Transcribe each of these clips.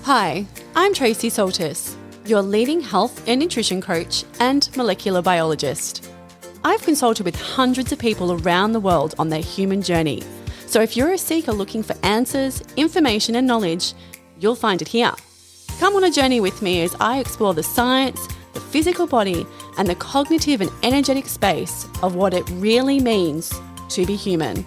Hi, I'm Tracy Soltis, your leading health and nutrition coach and molecular biologist. I've consulted with hundreds of people around the world on their human journey. So if you're a seeker looking for answers, information and knowledge, you'll find it here. Come on a journey with me as I explore the science, the physical body, and the cognitive and energetic space of what it really means to be human.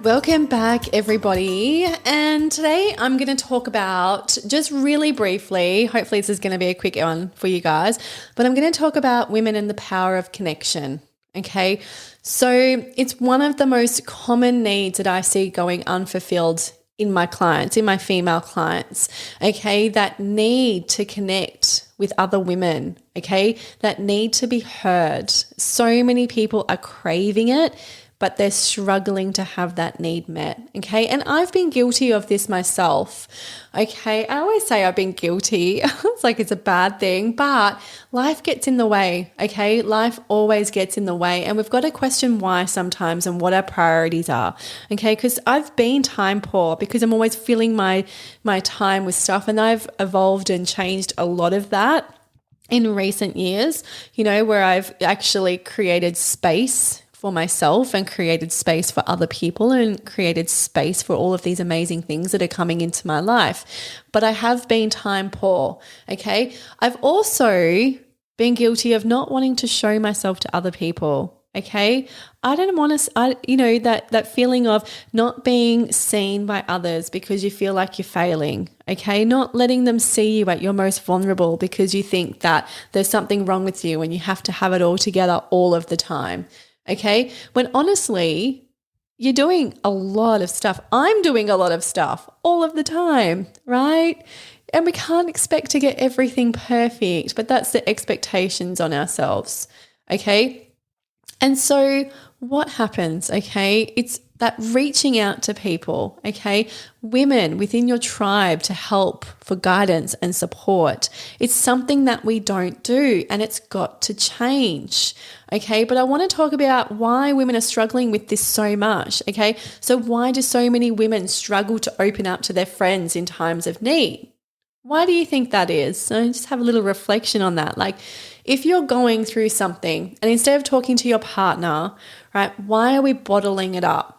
Welcome back, everybody. And today I'm going to talk about, just really briefly, hopefully this is going to be a quick one for you guys, but I'm going to talk about women and the power of connection. Okay. So it's one of the most common needs that I see going unfulfilled in my clients, in my female clients. Okay. That need to connect with other women. Okay. That need to be heard. So many people are craving it, but they're struggling to have that need met, okay? And I've been guilty of this myself, okay? I always say I've been guilty. It's like it's a bad thing, but life gets in the way, okay? Life always gets in the way, and we've got to question why sometimes and what our priorities are, okay? Because I've been time poor because I'm always filling my time with stuff, and I've evolved and changed a lot of that in recent years, you know, where I've actually created space for myself and created space for other people and created space for all of these amazing things that are coming into my life. But I have been time poor, okay? I've also been guilty of not wanting to show myself to other people, okay? I don't want to, that feeling of not being seen by others because you feel like you're failing, okay? Not letting them see you at your most vulnerable because you think that there's something wrong with you and you have to have it all together all of the time. Okay, when honestly, you're doing a lot of stuff. I'm doing a lot of stuff all of the time, right? And we can't expect to get everything perfect, but that's the expectations on ourselves, okay? And so what happens, okay? It's that reaching out to people, okay? Women within your tribe to help for guidance and support. It's something that we don't do, and it's got to change, okay? But I want to talk about why women are struggling with this so much, okay? So why do so many women struggle to open up to their friends in times of need? Why do you think that is? So just have a little reflection on that. Like, if you're going through something and instead of talking to your partner, right, why are we bottling it up?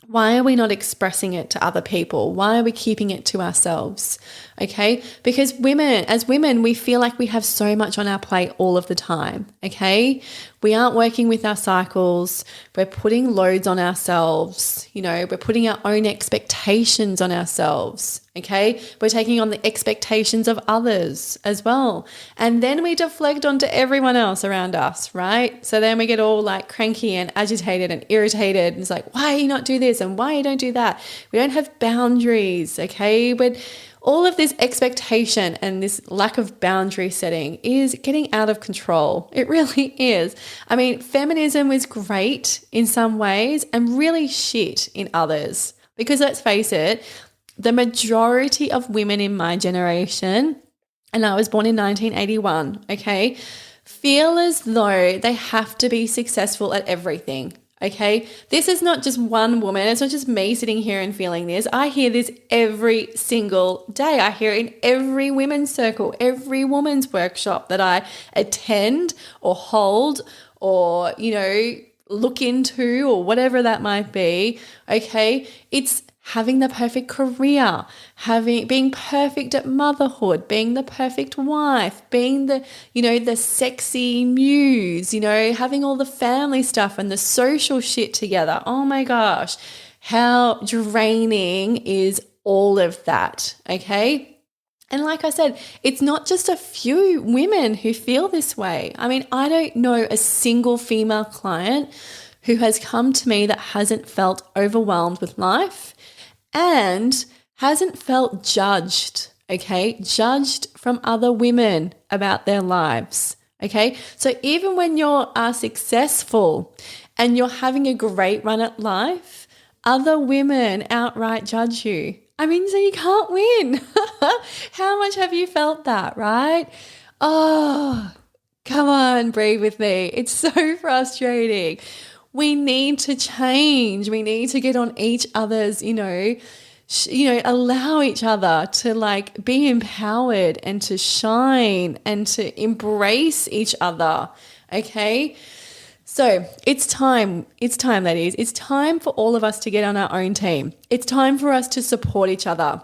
Why are we not expressing it to other people? Why are we keeping it to ourselves? Okay? Because as women, we feel like we have so much on our plate all of the time. Okay? We aren't working with our cycles. We're putting loads on ourselves. You know, we're putting our own expectations on ourselves. Okay? We're taking on the expectations of others as well. And then we deflect onto everyone else around us, right? So then we get all like cranky and agitated and irritated. And it's like, why you not do this? And why you don't do that? We don't have boundaries, okay? But all of this expectation and this lack of boundary setting is getting out of control. It really is. I mean, feminism is great in some ways and really shit in others. Because let's face it, the majority of women in my generation, and I was born in 1981, okay, feel as though they have to be successful at everything. Okay, this is not just one woman. It's not just me sitting here and feeling this. I hear this every single day. I hear it in every women's circle, every woman's workshop that I attend or hold or, look into or whatever that might be. Okay, it's having the perfect career, being perfect at motherhood, being the perfect wife, being the sexy muse, having all the family stuff and the social shit together. Oh my gosh, how draining is all of that, okay? And like I said, it's not just a few women who feel this way. I mean, I don't know a single female client who has come to me that hasn't felt overwhelmed with life and hasn't felt judged, okay? Judged from other women about their lives, okay? So even when you are successful and you're having a great run at life, other women outright judge you. I mean, so you can't win. How much have you felt that, right? Oh, come on, breathe with me. It's so frustrating. We need to change. We need to get on each other's, allow each other to like be empowered and to shine and to embrace each other. Okay. So it's time, ladies. It's time for all of us to get on our own team. It's time for us to support each other.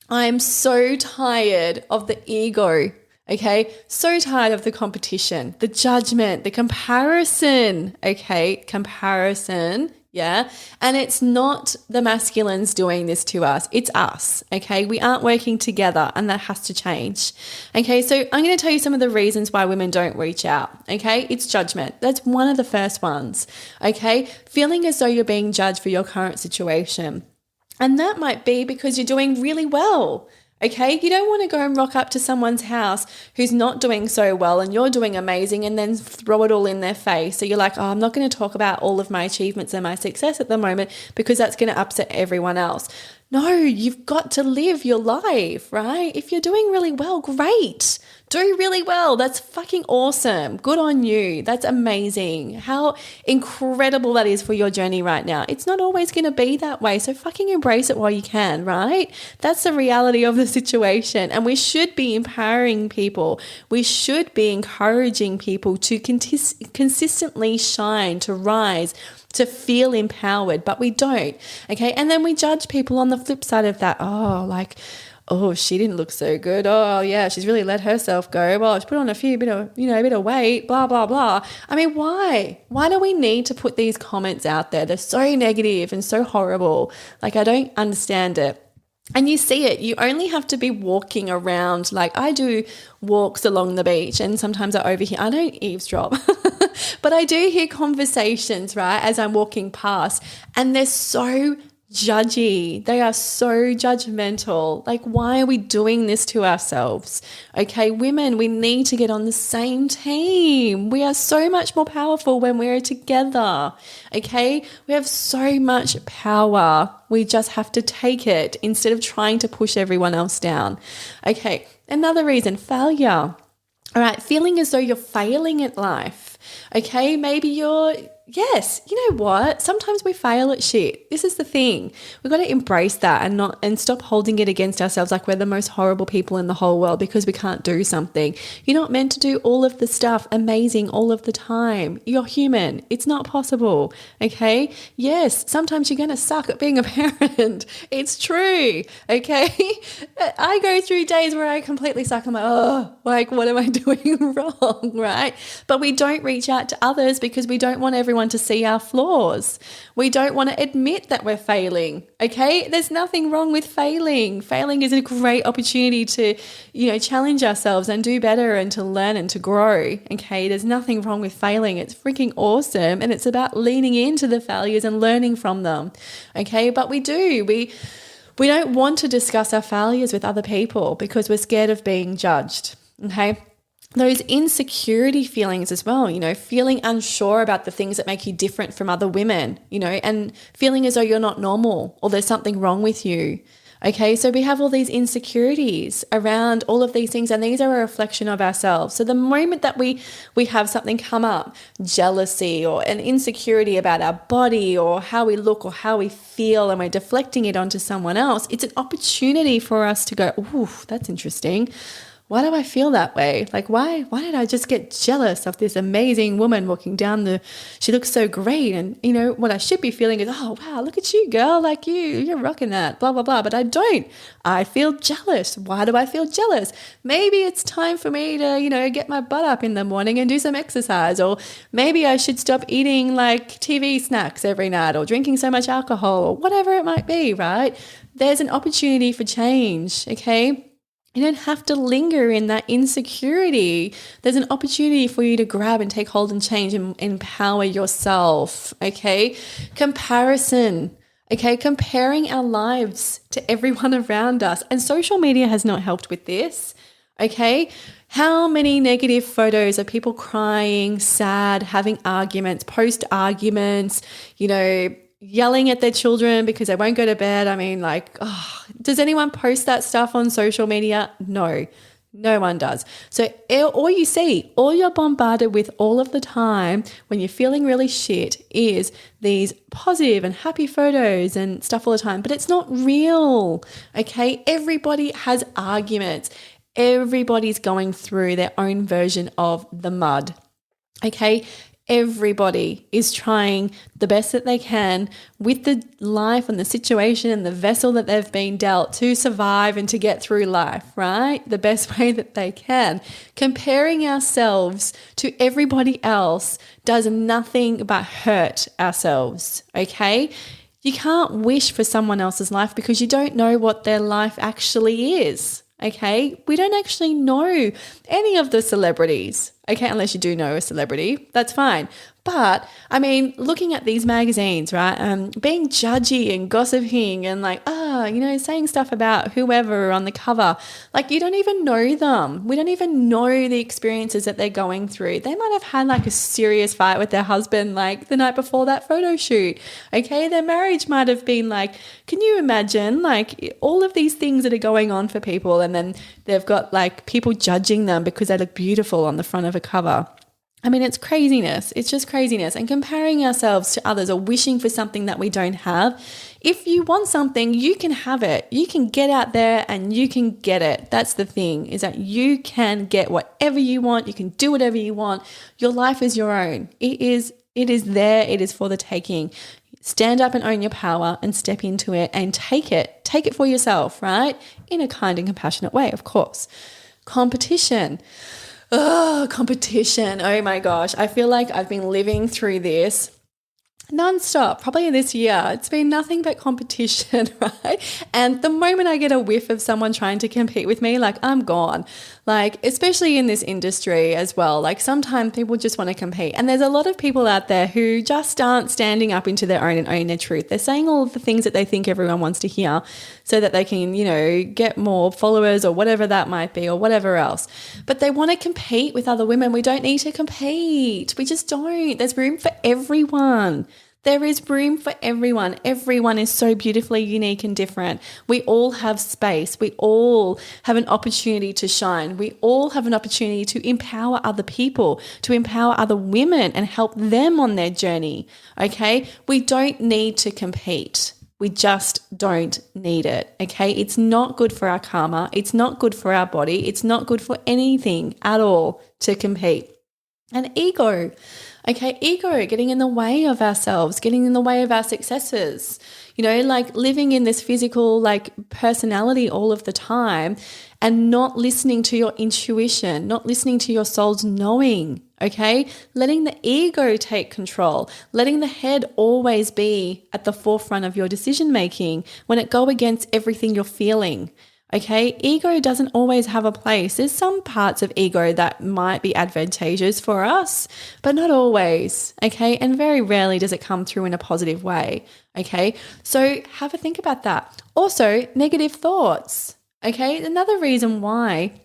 I'm so tired of the ego. Okay, so tired of the competition, the judgment, the comparison. Okay, comparison. Yeah. And it's not the masculines doing this to us. It's us. Okay. We aren't working together, and that has to change. Okay. So I'm going to tell you some of the reasons why women don't reach out. Okay. It's judgment. That's one of the first ones. Okay. Feeling as though you're being judged for your current situation. And that might be because you're doing really well. Okay, you don't want to go and rock up to someone's house who's not doing so well and you're doing amazing and then throw it all in their face. So you're like, oh, I'm not going to talk about all of my achievements and my success at the moment because that's going to upset everyone else. No, you've got to live your life, right? If you're doing really well, great. Do really well. That's fucking awesome. Good on you. That's amazing. How incredible that is for your journey right now. It's not always going to be that way. So fucking embrace it while you can, right? That's the reality of the situation. And we should be empowering people. We should be encouraging people to consistently shine, to rise, to feel empowered, but we don't. Okay. And then we judge people on the flip side of that. Oh, she didn't look so good. Oh yeah, she's really let herself go. Well, she put on a bit of weight, blah, blah, blah. I mean, why? Why do we need to put these comments out there? They're so negative and so horrible. Like, I don't understand it. And you see it. You only have to be walking around. Like, I do walks along the beach and sometimes I overhear, I don't eavesdrop, but I do hear conversations, right, as I'm walking past, and they're so judgy. They are so judgmental. Like, why are we doing this to ourselves? Okay, women, we need to get on the same team. We are so much more powerful when we're together. Okay, we have so much power. We just have to take it instead of trying to push everyone else down. Okay, another reason, failure. All right, feeling as though you're failing at life. Okay, maybe yes, you know what? Sometimes we fail at shit. This is the thing. We've got to embrace that and stop holding it against ourselves like we're the most horrible people in the whole world because we can't do something. You're not meant to do all of the stuff amazing all of the time. You're human. It's not possible. Okay? Yes, sometimes you're going to suck at being a parent. It's true. Okay? I go through days where I completely suck. I'm like, what am I doing wrong? Right? But we don't reach out to others because we don't want everyone to see our flaws. We don't want to admit that we're failing. Okay? There's nothing wrong with failing. Failing is a great opportunity to, challenge ourselves and do better and to learn and to grow. Okay? There's nothing wrong with failing. It's freaking awesome. And it's about leaning into the failures and learning from them. Okay? But we don't want to discuss our failures with other people because we're scared of being judged. Okay? Those insecurity feelings as well, feeling unsure about the things that make you different from other women, and feeling as though you're not normal or there's something wrong with you. Okay, so we have all these insecurities around all of these things, and these are a reflection of ourselves. So the moment that we have something come up, jealousy or an insecurity about our body or how we look or how we feel, and we're deflecting it onto someone else, it's an opportunity for us to go, ooh, that's interesting. Why do I feel that way? Like, why did I just get jealous of this amazing woman walking down she looks so great. And what I should be feeling is, oh, wow, look at you, girl. Like you're rocking that, blah, blah, blah. But I don't. I feel jealous. Why do I feel jealous? Maybe it's time for me to, get my butt up in the morning and do some exercise. Or maybe I should stop eating like TV snacks every night or drinking so much alcohol or whatever it might be, right? There's an opportunity for change, okay? You don't have to linger in that insecurity. There's an opportunity for you to grab and take hold and change and empower yourself, okay? Comparison, okay? Comparing our lives to everyone around us. And social media has not helped with this, okay? How many negative photos of people crying, sad, having arguments, post-arguments, yelling at their children because they won't go to bed. I mean, does anyone post that stuff on social media? No, No one does. So all you see, all you're bombarded with all of the time when you're feeling really shit is these positive and happy photos and stuff all the time, but it's not real, okay? Everybody has arguments. Everybody's going through their own version of the mud, okay? Everybody is trying the best that they can with the life and the situation and the vessel that they've been dealt to survive and to get through life, right? The best way that they can. Comparing ourselves to everybody else does nothing but hurt ourselves, okay? You can't wish for someone else's life because you don't know what their life actually is. Okay, we don't actually know any of the celebrities, okay, unless you do know a celebrity, that's fine. But I mean, looking at these magazines, right, being judgy and gossiping and like, saying stuff about whoever on the cover, like you don't even know them. We don't even know the experiences that they're going through. They might have had like a serious fight with their husband like the night before that photo shoot. Okay, their marriage might have been like, can you imagine like all of these things that are going on for people, and then they've got like people judging them because they look beautiful on the front of a cover. I mean, it's craziness. It's just craziness. And comparing ourselves to others or wishing for something that we don't have. If you want something, you can have it. You can get out there and you can get it. That's the thing, is that you can get whatever you want. You can do whatever you want. Your life is your own. It is there. It is for the taking. Stand up and own your power and step into it and take it. Take it for yourself, right? In a kind and compassionate way, of course. Competition. Oh, competition. Oh my gosh. I feel like I've been living through this nonstop, probably this year. It's been nothing but competition, right? And the moment I get a whiff of someone trying to compete with me, like I'm gone. Like, especially in this industry as well. Like sometimes people just want to compete. And there's a lot of people out there who just aren't standing up into their own and owning their truth. They're saying all of the things that they think everyone wants to hear so that they can, get more followers or whatever that might be or whatever else. But they want to compete with other women. We don't need to compete. We just don't. There's room for everyone. There is room for everyone. Everyone is so beautifully unique and different. We all have space. We all have an opportunity to shine. We all have an opportunity to empower other people, to empower other women and help them on their journey. Okay? We don't need to compete. We just don't need it. Okay? It's not good for our karma. It's not good for our body. It's not good for anything at all to compete. And ego. Okay, ego, getting in the way of ourselves, getting in the way of our successes, like living in this physical, like personality all of the time and not listening to your intuition, not listening to your soul's knowing, okay? Letting the ego take control, letting the head always be at the forefront of your decision making when it go against everything you're feeling. Okay, ego doesn't always have a place. There's some parts of ego that might be advantageous for us, but not always. Okay, and very rarely does it come through in a positive way. Okay, so have a think about that. Also, negative thoughts. Okay, another reason why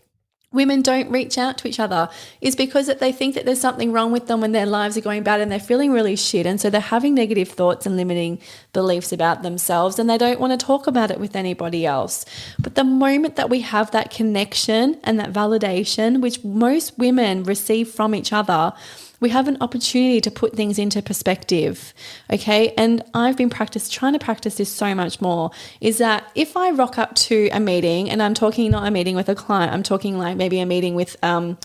women don't reach out to each other is because that they think that there's something wrong with them when their lives are going bad and they're feeling really shit. And so they're having negative thoughts and limiting beliefs about themselves and they don't want to talk about it with anybody else. But the moment that we have that connection and that validation, which most women receive from each other, we have an opportunity to put things into perspective, okay? And I've been trying to practice this so much more, is that if I rock up to a meeting, and I'm talking not a meeting with a client, I'm talking like maybe a meeting with, some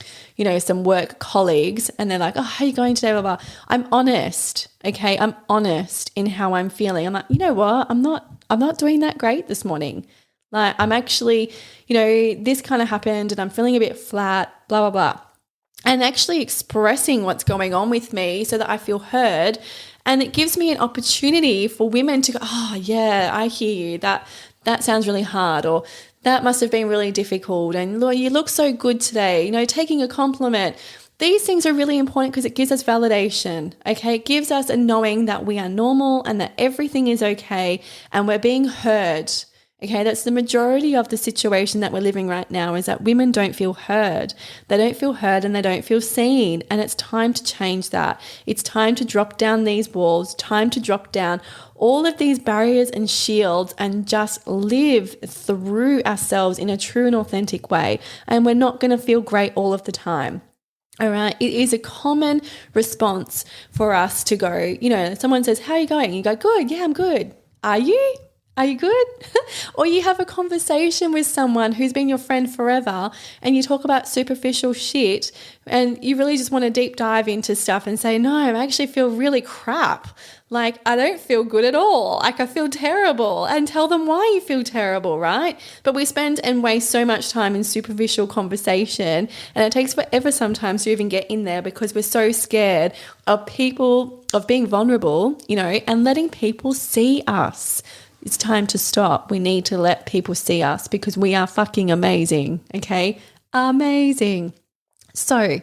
work colleagues, and they're like, oh, how are you going today, blah, blah. I'm honest, okay? I'm honest in how I'm feeling. I'm like, you know what? I'm not doing that great this morning. Like I'm actually, this kind of happened and I'm feeling a bit flat, blah, blah, blah. And actually expressing what's going on with me so that I feel heard. And it gives me an opportunity for women to go, oh, yeah, I hear you. That sounds really hard, or that must have been really difficult. And Lord, you look so good today. Taking a compliment. These things are really important because it gives us validation, okay? It gives us a knowing that we are normal and that everything is okay and we're being heard, Okay, that's the majority of the situation that we're living right now, is that women don't feel heard. They don't feel heard and they don't feel seen. And it's time to change that. It's time to drop down these walls, time to drop down all of these barriers and shields and just live through ourselves in a true and authentic way. And we're not going to feel great all of the time. All right. It is a common response for us to go, someone says, "How are you going?" You go, "Good. Yeah, I'm good." Are you? Are you good? Or you have a conversation with someone who's been your friend forever and you talk about superficial shit and you really just want to deep dive into stuff and say, "No, I actually feel really crap. Like, I don't feel good at all. Like, I feel terrible," and tell them why you feel terrible, right? But we spend and waste so much time in superficial conversation, and it takes forever sometimes to even get in there because we're so scared of being vulnerable, and letting people see us. It's time to stop. We need to let people see us because we are fucking amazing, okay? Amazing. So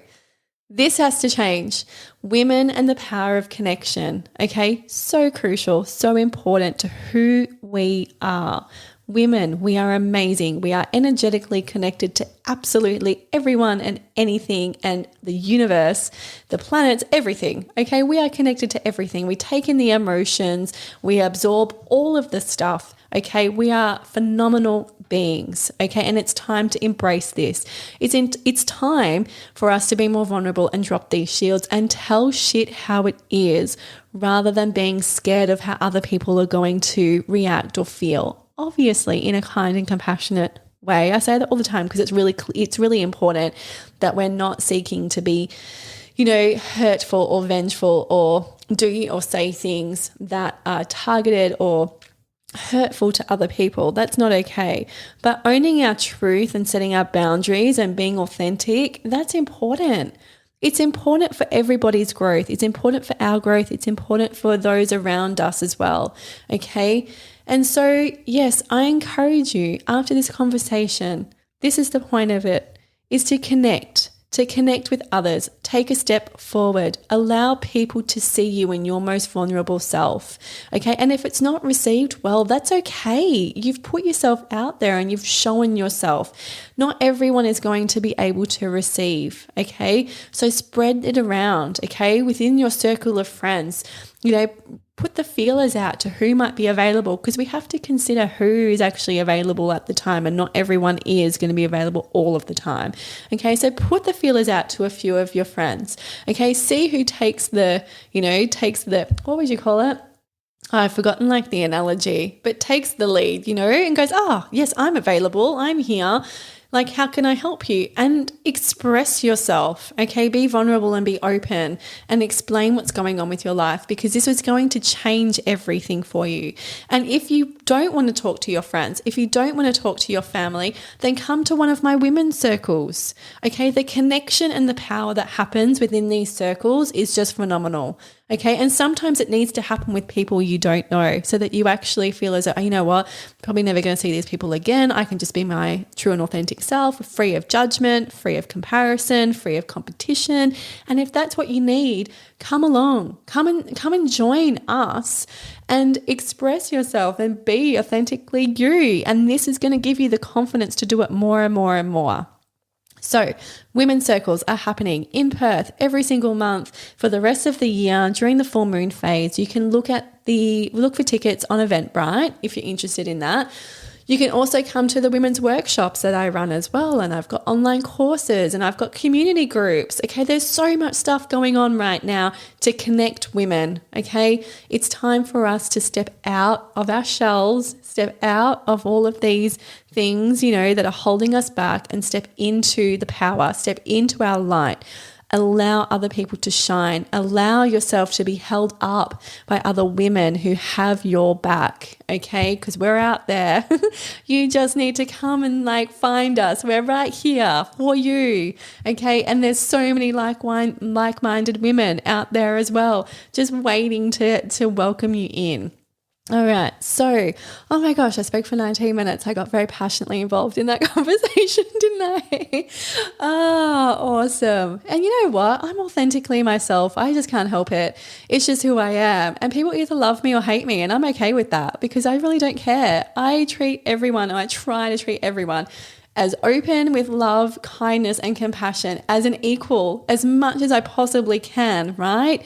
this has to change. Women and the power of connection, okay? So crucial, so important to who we are. Women, we are amazing. We are energetically connected to absolutely everyone and anything and the universe, the planets, everything, okay? We are connected to everything. We take in the emotions. We absorb all of the stuff, okay? We are phenomenal beings, okay? And it's time to embrace this. It's time for us to be more vulnerable and drop these shields and tell shit how it is rather than being scared of how other people are going to react or feel. Obviously, in a kind and compassionate way. I say that all the time because it's really important that we're not seeking to be, hurtful or vengeful or do or say things that are targeted or hurtful to other people. That's not okay. But owning our truth and setting our boundaries and being authentic, that's important. It's important for everybody's growth. It's important for our growth. It's important for those around us as well. Okay. And so, yes, I encourage you after this conversation, this is the point of it, is to connect with others, take a step forward, allow people to see you in your most vulnerable self, okay? And if it's not received, well, that's okay. You've put yourself out there and you've shown yourself. Not everyone is going to be able to receive, okay? So spread it around, okay? Within your circle of friends, put the feelers out to who might be available because we have to consider who is actually available at the time and not everyone is going to be available all of the time. Okay, so put the feelers out to a few of your friends. Okay, see who takes the, what would you call it? I've forgotten the analogy, but takes the lead, and goes, "Oh, yes, I'm available. I'm here. How can I help you?" And express yourself, okay? Be vulnerable and be open and explain what's going on with your life because this is going to change everything for you. And if you don't want to talk to your friends, if you don't want to talk to your family, then come to one of my women's circles, okay? The connection and the power that happens within these circles is just phenomenal. Okay. And sometimes it needs to happen with people you don't know so that you actually feel as though, "You know what, probably never going to see these people again. I can just be my true and authentic self, free of judgment, free of comparison, free of competition." And if that's what you need, come along, come and join us and express yourself and be authentically you. And this is going to give you the confidence to do it more and more and more. So women's circles are happening in Perth every single month for the rest of the year during the full moon phase. You can look for tickets on Eventbrite if you're interested in that. You can also come to the women's workshops that I run as well, and I've got online courses and I've got community groups. Okay, there's so much stuff going on right now to connect women. Okay, it's time for us to step out of our shells, step out of all of these things, that are holding us back and step into the power, step into our light. Allow other people to shine. Allow yourself to be held up by other women who have your back, okay? Because we're out there. You just need to come and find us. We're right here for you, okay? And there's so many like-minded women out there as well, just waiting to welcome you in. All right. So, oh my gosh, I spoke for 19 minutes. I got very passionately involved in that conversation, didn't I? Awesome. And you know what? I'm authentically myself. I just can't help it. It's just who I am. And people either love me or hate me. And I'm okay with that because I really don't care. I treat everyone, and I try to treat everyone as open with love, kindness, and compassion, as an equal, as much as I possibly can, right?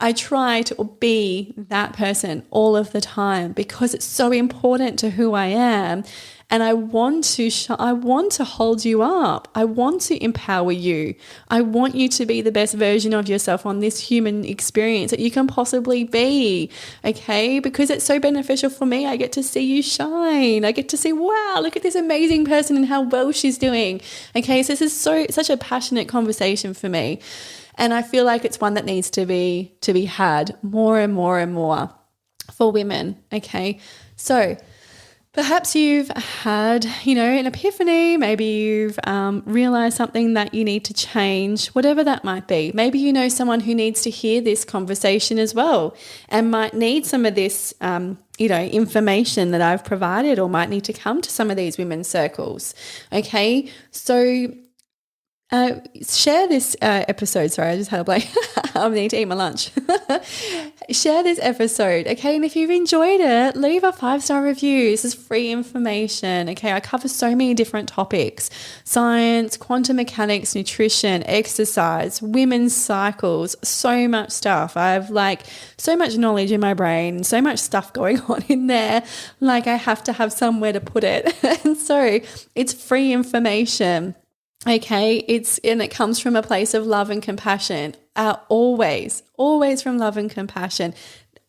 I try to be that person all of the time because it's so important to who I am. And I want to hold you up. I want to empower you. I want you to be the best version of yourself on this human experience that you can possibly be, okay? Because it's so beneficial for me. I get to see you shine. I get to see, wow, look at this amazing person and how well she's doing, okay? So this is such a passionate conversation for me. And I feel like it's one that needs to be had more and more and more for women, okay? So perhaps you've had, an epiphany. Maybe you've realized something that you need to change, whatever that might be. Maybe you know someone who needs to hear this conversation as well and might need some of this, information that I've provided, or might need to come to some of these women's circles, okay? So share this episode. Sorry, I just had a blank. I need to eat my lunch. Share this episode, okay? And if you've enjoyed it, leave a 5-star review. This is free information, okay? I cover so many different topics: science, quantum mechanics, nutrition, exercise, women's cycles, so much stuff. I have so much knowledge in my brain, so much stuff going on in there. I have to have somewhere to put it. And so it's free information. Okay, it comes from a place of love and compassion, always from love and compassion,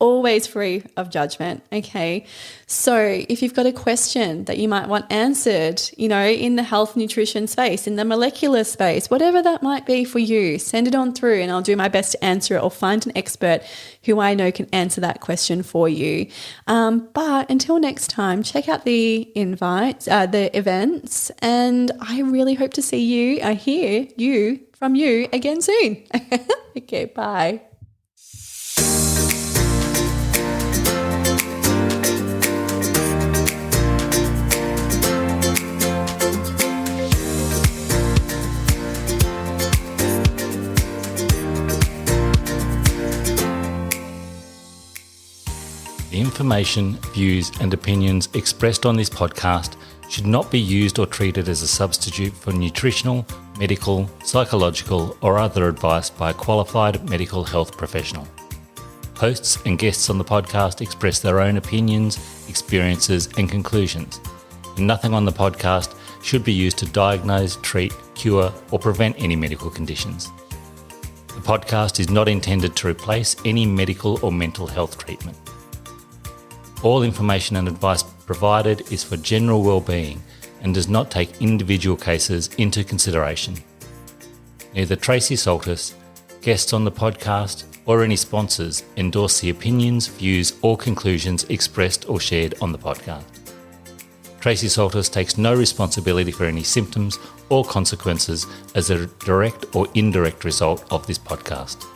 always free of judgment, okay? So if you've got a question that you might want answered, in the health nutrition space, in the molecular space, whatever that might be for you, send it on through and I'll do my best to answer it, or find an expert who I know can answer that question for you. But until next time, check out the events, and I really hope to see you, hear from you again soon. Okay, bye. The information, views and opinions expressed on this podcast should not be used or treated as a substitute for nutritional, medical, psychological or other advice by a qualified medical health professional. Hosts and guests on the podcast express their own opinions, experiences and conclusions, and nothing on the podcast should be used to diagnose, treat, cure or prevent any medical conditions. The podcast is not intended to replace any medical or mental health treatment. All information and advice provided is for general well-being and does not take individual cases into consideration. Neither Tracy Soltis, guests on the podcast, or any sponsors endorse the opinions, views or conclusions expressed or shared on the podcast. Tracy Soltis takes no responsibility for any symptoms or consequences as a direct or indirect result of this podcast.